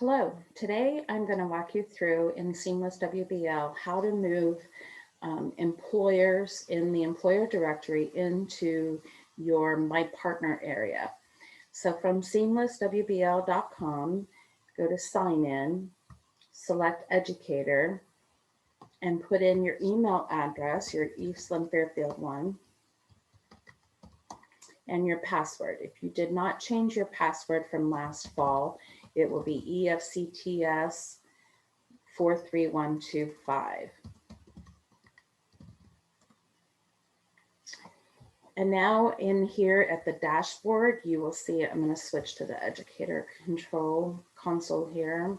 Hello, today I'm going to walk you through in Seamless WBL how to move employers in the employer directory into your My Partner area. So from seamlesswbl.com, go to sign in, select educator, and put in your email address, your Eastland-Fairfield one, and your password. If you did not change your password from last fall, it will be EFCTS 43125. And now in here at the dashboard, you will see, I'm going to switch to the educator control console here.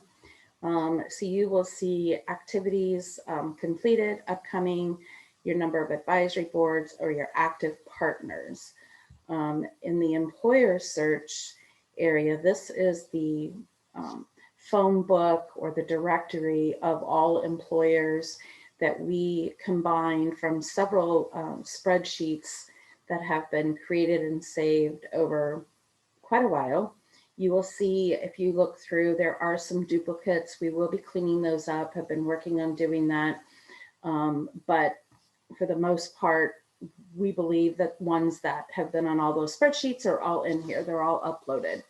So you will see activities completed, upcoming, your number of advisory boards, or your active partners. In the employer search area, this is the phone book or the directory of all employers that we combined from several spreadsheets that have been created and saved over quite a while. You will see if you look through, there are some duplicates. We will be cleaning those up, have been working on doing that. But for the most part, we believe that ones that have been on all those spreadsheets are all in here. They're all uploaded.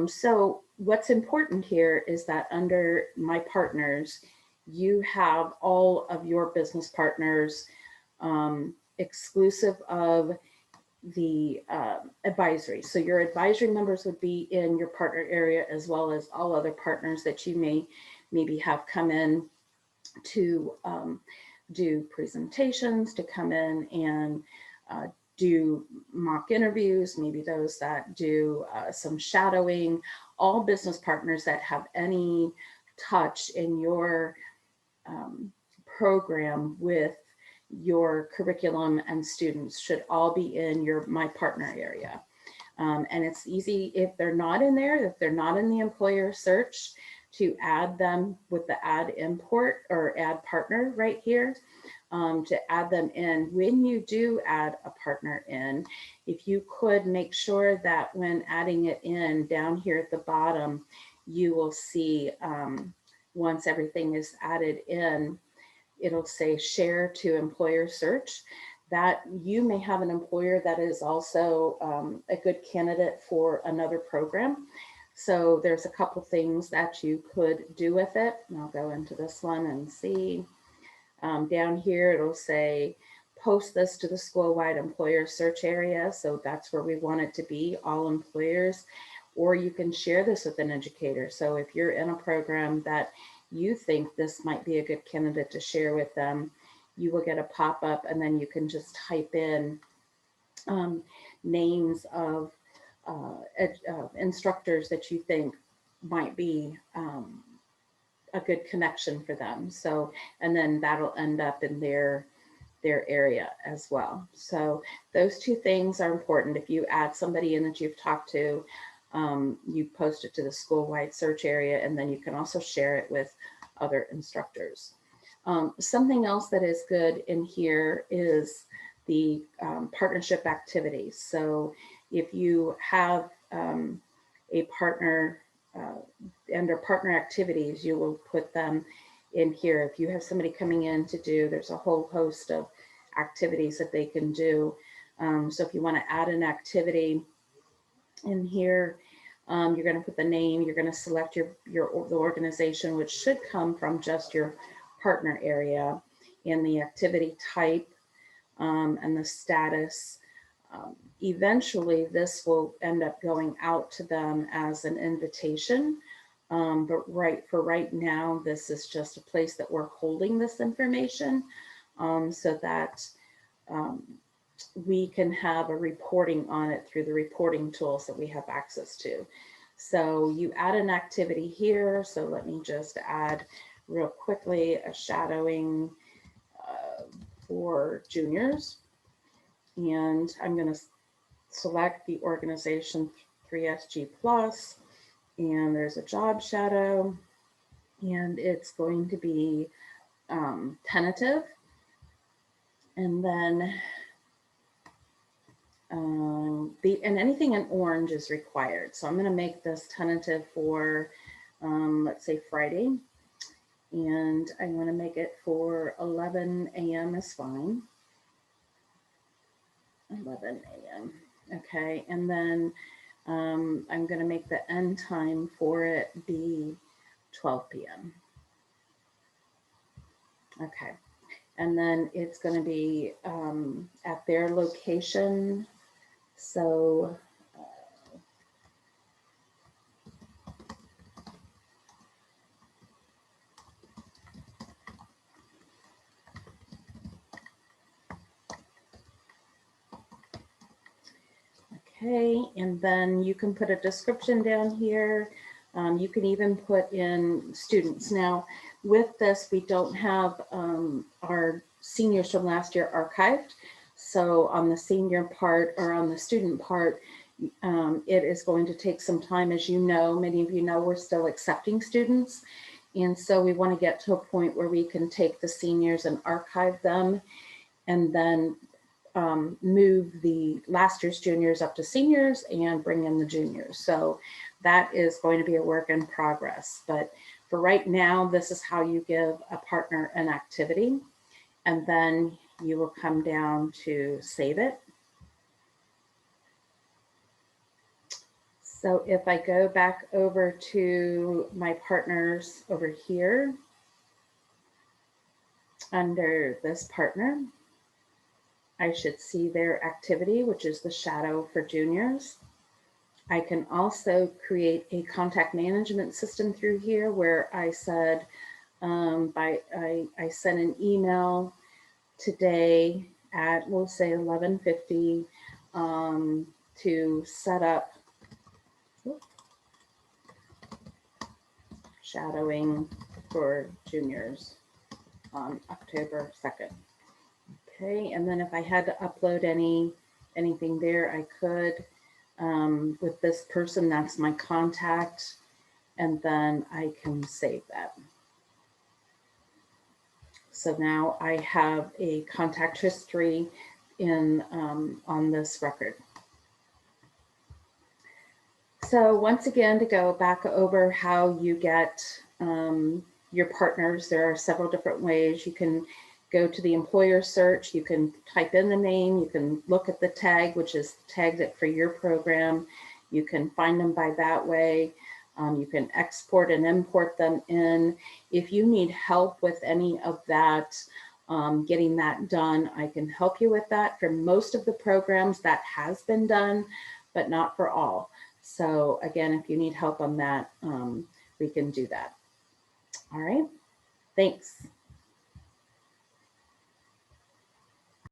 So what's important here is that under My Partners, you have all of your business partners exclusive of the advisory. So your advisory members would be in your partner area, as well as all other partners that you may maybe have come in to do presentations, to come in and do mock interviews, maybe those that do some shadowing, all business partners that have any touch in your program with your curriculum and students should all be in your My Partner area. And it's easy if they're not in there, if they're not in the employer search, to add them with the add import or add partner right here, to add them in. When you do add a partner in, if you could make sure that when adding it in down here at the bottom, you will see once everything is added in, it'll say share to employer search, that you may have an employer that is also a good candidate for another program. So there's a couple things that you could do with it. And I'll go into this one and see. Down here, it'll say post this to the school-wide employer search area. So that's where we want it to be, all employers. Or you can share this with an educator. So if you're in a program that you think this might be a good candidate to share with them, you will get a pop-up, and then you can just type in names of instructors that you think might be a good connection for them. So, and then that'll end up in their area as well. So those two things are important. If you add somebody in that you've talked to, you post it to the school-wide search area, and then you can also share it with other instructors. Something else that is good in here is the partnership activities. So if you have a partner under partner activities, you will put them in here. If you have somebody coming in to do, there's a whole host of activities that they can do. So if you want to add an activity in here, you're going to put the name, you're going to select the organization, which should come from just your partner area, and the activity type and the status. Eventually, this will end up going out to them as an invitation. But right now, this is just a place that we're holding this information so that we can have a reporting on it through the reporting tools that we have access to. So you add an activity here. So let me just add real quickly a shadowing for juniors. And I'm going to select the organization 3SG Plus, and there's a job shadow, and it's going to be tentative. And then and anything in orange is required. So I'm going to make this tentative for let's say Friday. And I'm going to make it for 11 a.m. is fine. 11 a.m. Okay, and then I'm going to make the end time for it be 12 p.m. Okay, and then it's going to be at their location. So okay, and then you can put a description down here. You can even put in students. Now, with this, we don't have our seniors from last year archived. So on the senior part or on the student part, it is going to take some time. As you know, many of you know, we're still accepting students. And so we want to get to a point where we can take the seniors and archive them and then move the last year's juniors up to seniors and bring in the juniors. So that is going to be a work in progress. But for right now, this is how you give a partner an activity. And then you will come down to save it. So if I go back over to my partners over here, under this partner, I should see their activity, which is the shadow for juniors. I can also create a contact management system through here where I said, I sent an email today at, we'll say 11:50 to set up shadowing for juniors on October 2nd. Okay, and then if I had to upload anything there, I could. With this person, that's my contact, and then I can save that. So now I have a contact history in on this record. So once again, to go back over how you get your partners, there are several different ways. You can go to the employer search, you can type in the name, you can look at the tag, which is tagged it for your program. You can find them by that way. You can export and import them in. If you need help with any of that, getting that done, I can help you with that. For most of the programs, that has been done, but not for all. So again, if you need help on that, we can do that. All right, thanks.